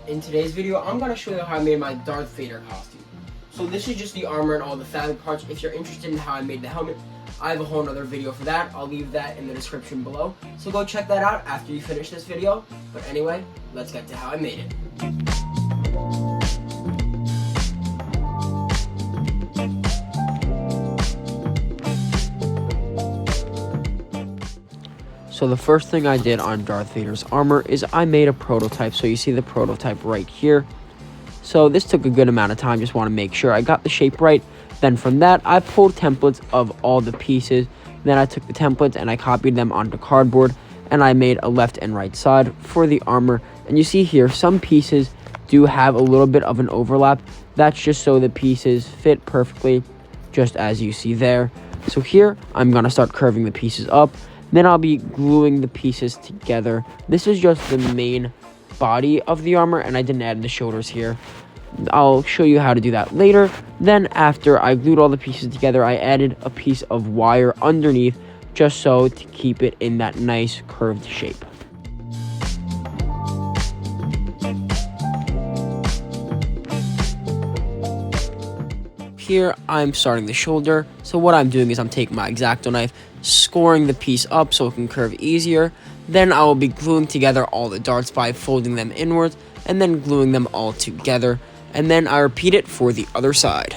In today's video, I'm going to show you how I made my Darth Vader costume. So this is just the armor and all the fabric parts. If you're interested in how I made the helmet, I have a whole other video for that. I'll leave that in the description below. So go check that out after you finish this video. But anyway, let's get to how I made it. So the first thing I did on Darth Vader's armor is I made a prototype. So you see the prototype right here. So this took a good amount of time. Just want to make sure I got the shape right. Then from that, I pulled templates of all the pieces. Then I took the templates and I copied them onto cardboard. And I made a left and right side for the armor. And you see here, some pieces do have a little bit of an overlap. That's just so the pieces fit perfectly, just as you see there. So here, I'm going to start curving the pieces up. Then I'll be gluing the pieces together. This is just the main body of the armor, and I didn't add the shoulders here. I'll show you how to do that later. Then after I glued all the pieces together, I added a piece of wire underneath, just so to keep it in that nice curved shape. Here I'm starting the shoulder. So what I'm doing is I'm taking my X-Acto knife, scoring the piece up so it can curve easier. Then I will be gluing together all the darts by folding them inwards and then gluing them all together. And then I repeat it for the other side.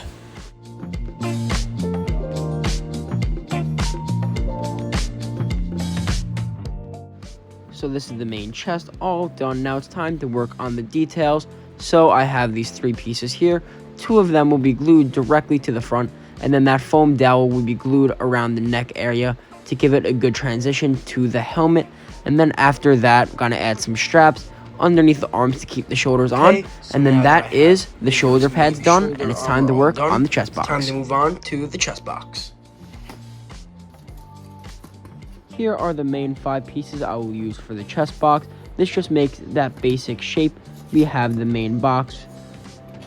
So this is the main chest all done. Now it's time to work on the details. So I have these three pieces here. Two of them will be glued directly to the front, and then that foam dowel will be glued around the neck area to give it a good transition to the helmet. And then after that, I'm gonna add some straps underneath the arms to keep the shoulders on. And then that is the shoulder pads done, and it's time to work on the chest box. Time to move on to the chest box. Here are the main 5 pieces I will use for the chest box. This just makes that basic shape. We have the main box,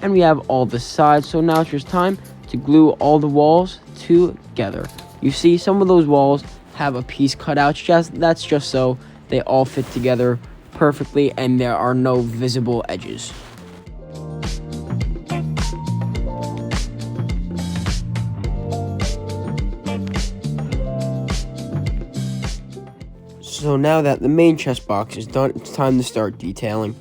and we have all the sides. So now it's just time to glue all the walls together. You see some of those walls have a piece cut out. That's just so they all fit together perfectly and there are no visible edges. So now that the main chest box is done, it's time to start detailing.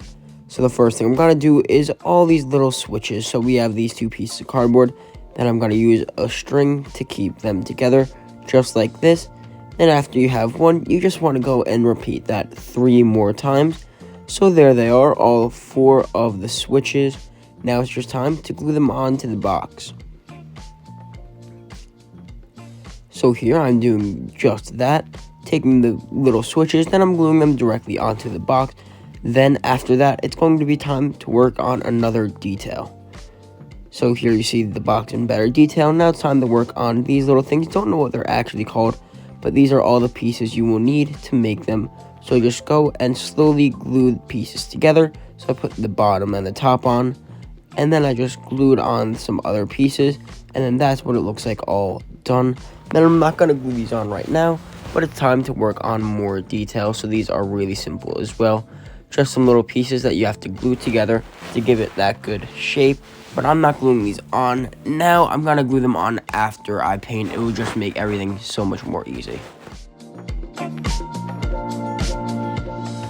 So the first thing I'm going to do is all these little switches. So we have these 2 pieces of cardboard. Then I'm going to use a string to keep them together, just like this. Then after you have one, you just want to go and repeat that 3 more times. So there they are, all 4 of the switches. Now it's just time to glue them onto the box. So here I'm doing just that, taking the little switches, then I'm gluing them directly onto the box. Then after that, it's going to be time to work on another detail. So here you see the box in better detail. Now it's time to work on these little things. Don't know what they're actually called, but these are all the pieces you will need to make them. So just go and slowly glue the pieces together. So I put the bottom and the top on, and then I just glued on some other pieces, and then that's what it looks like all done. Then I'm not going to glue these on right now, but it's time to work on more details. So these are really simple as well. Just some little pieces that you have to glue together to give it that good shape. But I'm not gluing these on now. I'm going to glue them on after I paint. It will just make everything so much more easy.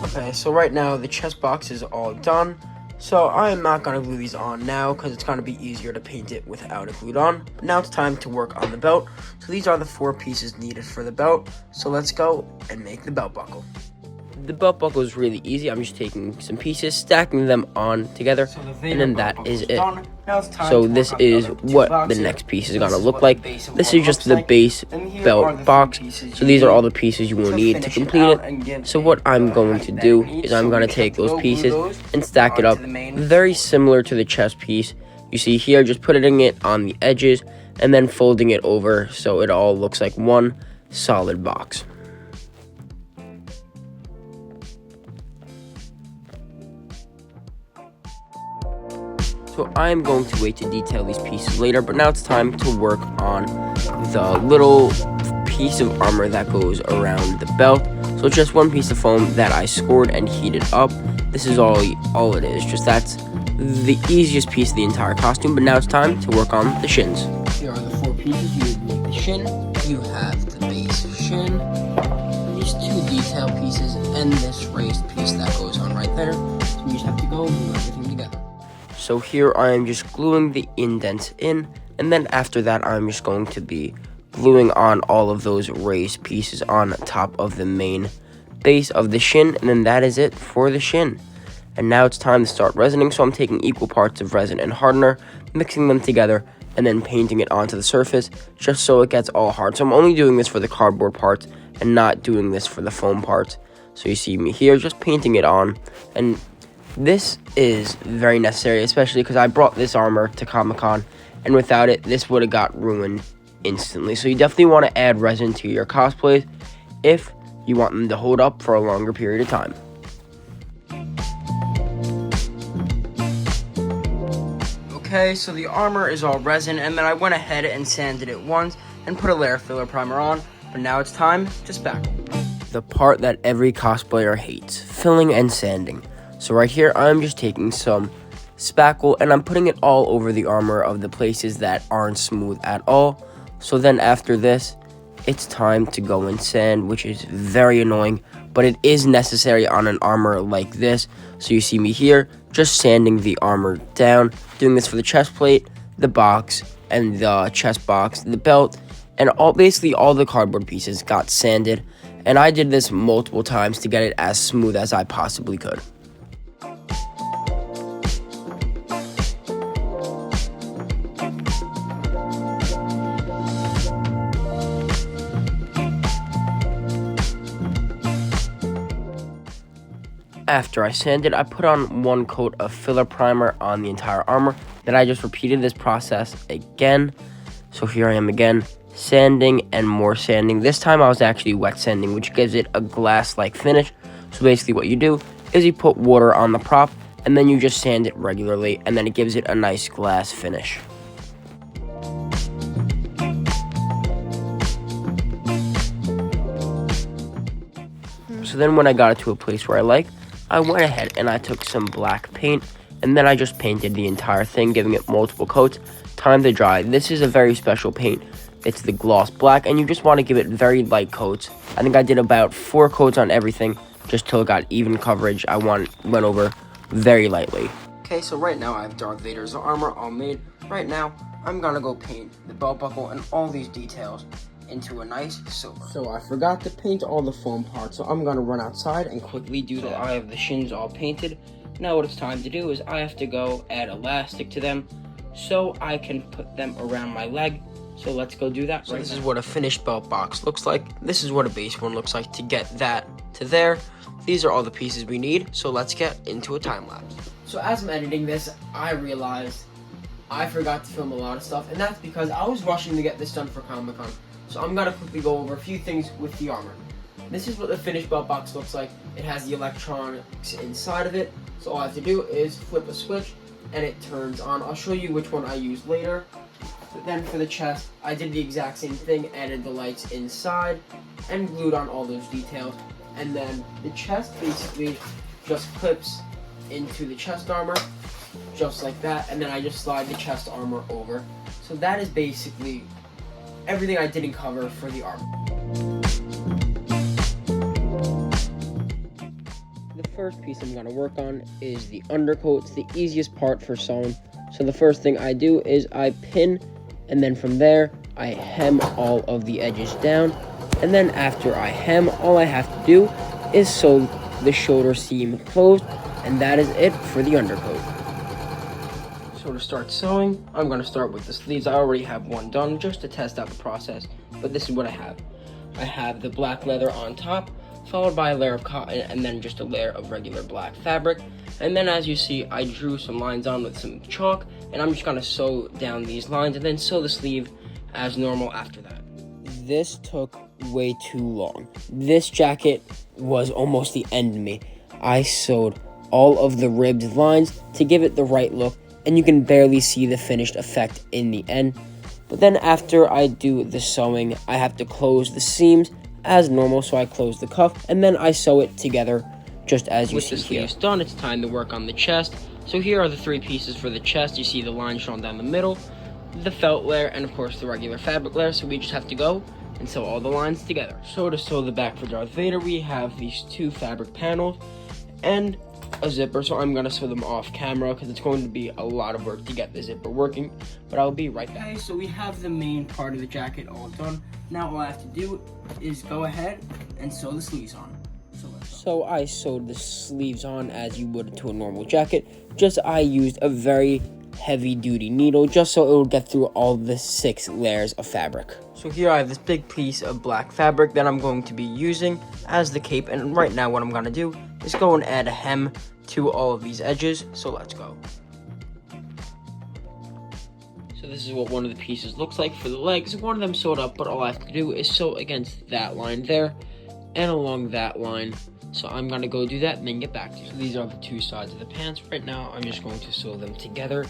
Okay, so right now the chest box is all done. So I am not going to glue these on now because it's going to be easier to paint it without it glued on. But now it's time to work on the belt. So these are the 4 pieces needed for the belt. So let's go and make the belt buckle. The belt buckle is really easy. I'm just taking some pieces, stacking them on together, and then that is it. So this is what the next piece is going to look like. This is just the base belt box. So these are all the pieces you will need to complete it. So what I'm going to do is I'm going to take those pieces and stack it up very similar to the chest piece. You see here, just putting it on the edges and then folding it over so it all looks like one solid box. So I'm going to wait to detail these pieces later, but now it's time to work on the little piece of armor that goes around the belt. So it's just one piece of foam that I scored and heated up. this is all it is. Just that's the easiest piece of the entire costume. But now it's time to work on the shins. Here are the 4 pieces. You make the shin, you have the base shin, these 2 detail pieces, and this raised piece that goes on right there. So we just have to go glue everything together. So here I am just gluing the indents in, and then after that I'm just going to be gluing on all of those raised pieces on top of the main base of the shin, and then that is it for the shin. And now it's time to start resining, so I'm taking equal parts of resin and hardener, mixing them together, and then painting it onto the surface just so it gets all hard. So I'm only doing this for the cardboard parts and not doing this for the foam parts. So you see me here just painting it on, and this is very necessary, especially because I brought this armor to Comic-Con, and without it, this would have got ruined instantly. So you definitely want to add resin to your cosplays if you want them to hold up for a longer period of time. Okay, so the armor is all resin, and then I went ahead and sanded it once and put a layer filler primer on, but now it's time to spackle. The part that every cosplayer hates, filling and sanding. So right here, I'm just taking some spackle and I'm putting it all over the armor of the places that aren't smooth at all. So then after this, it's time to go and sand, which is very annoying, but it is necessary on an armor like this. So you see me here, just sanding the armor down, doing this for the chest plate, the box, and the chest box, the belt, and basically all the cardboard pieces got sanded. And I did this multiple times to get it as smooth as I possibly could. After I sanded, I put on 1 coat of filler primer on the entire armor. Then I just repeated this process again. So here I am again, sanding and more sanding. This time I was actually wet sanding, which gives it a glass-like finish. So basically what you do is you put water on the prop, and then you just sand it regularly, and then it gives it a nice glass finish. So then when I got it to a place where I went ahead and I took some black paint, and then I just painted the entire thing, giving it multiple coats. Time to dry. This is a very special paint. It's the gloss black, and you just want to give it very light coats. I think I did about 4 coats on everything, just till it got even coverage. I went over very lightly. Okay, so right now I have Darth Vader's armor all made. Right now, I'm gonna go paint the belt buckle and all these details into a nice silver. So I forgot to paint all the foam parts, so I'm gonna run outside and quickly do that. I have the shins all painted. Now what it's time to do is I have to go add elastic to them so I can put them around my leg. So let's go do that. So this is what a finished belt box looks like. This is what a base one looks like to get that to there. These are all the pieces we need, so let's get into a time lapse. So as I'm editing this, I realized I forgot to film a lot of stuff, and that's because I was rushing to get this done for Comic-Con. So I'm gonna quickly go over a few things with the armor. This is what the finished belt box looks like. It has the electronics inside of it. So all I have to do is flip a switch and it turns on. I'll show you which one I use later. But then for the chest, I did the exact same thing, added the lights inside and glued on all those details. And then the chest basically just clips into the chest armor, just like that. And then I just slide the chest armor over. So that is basically everything I didn't cover for the armor. The first piece I'm going to work on is the undercoat. It's the easiest part for sewing. So the first thing I do is I pin, and then from there I hem all of the edges down. And then after I hem, all I have to do is sew the shoulder seam closed, and that is it for the undercoat. So to start sewing, I'm going to start with the sleeves. I already have one done just to test out the process, but this is what I have. I have the black leather on top, followed by a layer of cotton, and then just a layer of regular black fabric. And then as you see, I drew some lines on with some chalk, and I'm just going to sew down these lines and then sew the sleeve as normal after that. This took way too long. This jacket was almost the end of me. I sewed all of the ribbed lines to give it the right look, and you can barely see the finished effect in the end. But then after I do the sewing, I have to close the seams as normal, so I close the cuff, and then I sew it together just as you With see the here. sleeves done, it's time to work on the chest. So here are the 3 pieces for the chest. You see the line shown down the middle, the felt layer, and of course the regular fabric layer. So we just have to go and sew all the lines together. So to sew the back for Darth Vader, we have these 2 fabric panels and a zipper. So I'm gonna sew them off camera because it's going to be a lot of work to get the zipper working, but I'll be right back. Okay, so we have the main part of the jacket all done. Now all I have to do is go ahead and sew the sleeves on. So I sewed the sleeves on as you would to a normal jacket, just I used a very heavy duty needle just so it would get through all the 6 layers of fabric. So here I have this big piece of black fabric that I'm going to be using as the cape, and right now what I'm gonna do is go and add a hem to all of these edges. So let's go. So this is what one of the pieces looks like for the legs. One of them sewed up, but all I have to do is sew against that line there and along that line. So I'm gonna go do that and then get back to you. So these are the 2 sides of the pants. Right now I'm just going to sew them together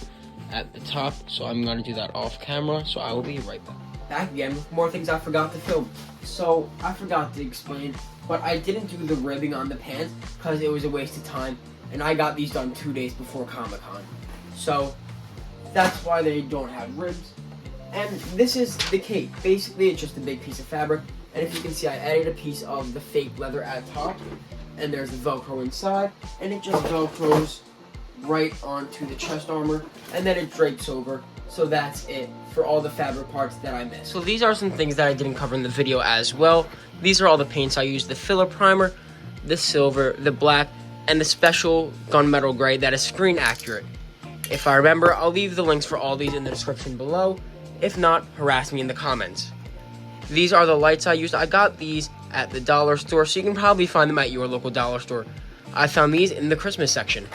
at the top. So I'm gonna do that off camera. So I will be right back. Back again with more things I forgot to film. So I forgot to explain, but I didn't do the ribbing on the pants because it was a waste of time, and I got these done 2 days before Comic-Con. So that's why they don't have ribs. And this is the cape. Basically it's just a big piece of fabric. And if you can see, I added a piece of the fake leather at top, and there's the Velcro inside, and it just Velcros right onto the chest armor, and then it drapes over. So that's it for all the fabric parts that I missed. So these are some things that I didn't cover in the video as well. These are all the paints I used: the filler primer, the silver, the black, and the special gunmetal gray that is screen accurate. If I remember, I'll leave the links for all these in the description below. If not, harass me in the comments. These are the lights I used. I got these at the dollar store, so you can probably find them at your local dollar store. I found these in the Christmas section.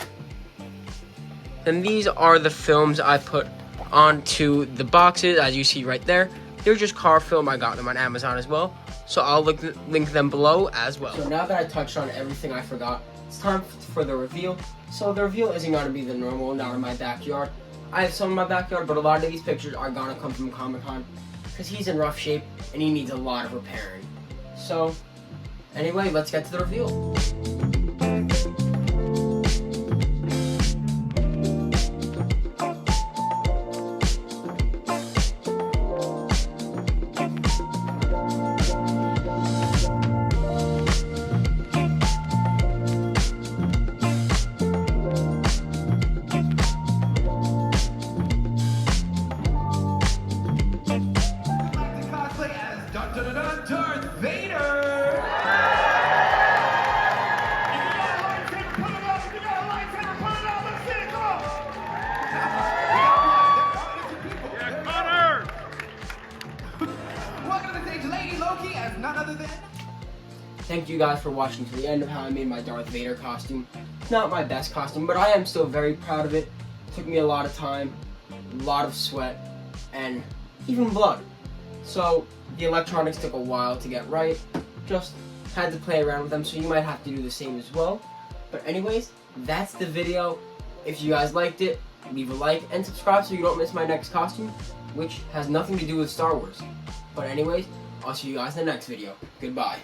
And these are the films I put onto the boxes, as you see right there. They're just car film. I got them on Amazon as well, so I'll link them below as well. So now that I touched on everything I forgot, it's time for the reveal. So the reveal isn't going to be the normal, not in my backyard. I have some in my backyard, but a lot of these pictures are going to come from Comic-Con, because he's in rough shape and he needs a lot of repairing. So anyway, let's get to the reveal. Darth Vader! Welcome to the stage, Lady Loki, as none other than... Thank you guys for watching to the end of how I made my Darth Vader costume. Not my best costume, but I am still very proud of it. It took me a lot of time, a lot of sweat, and even blood. So the electronics took a while to get right. Just had to play around with them, so you might have to do the same as well. But anyways, that's the video. If you guys liked it, leave a like and subscribe so you don't miss my next costume, which has nothing to do with Star Wars. But anyways, I'll see you guys in the next video. Goodbye.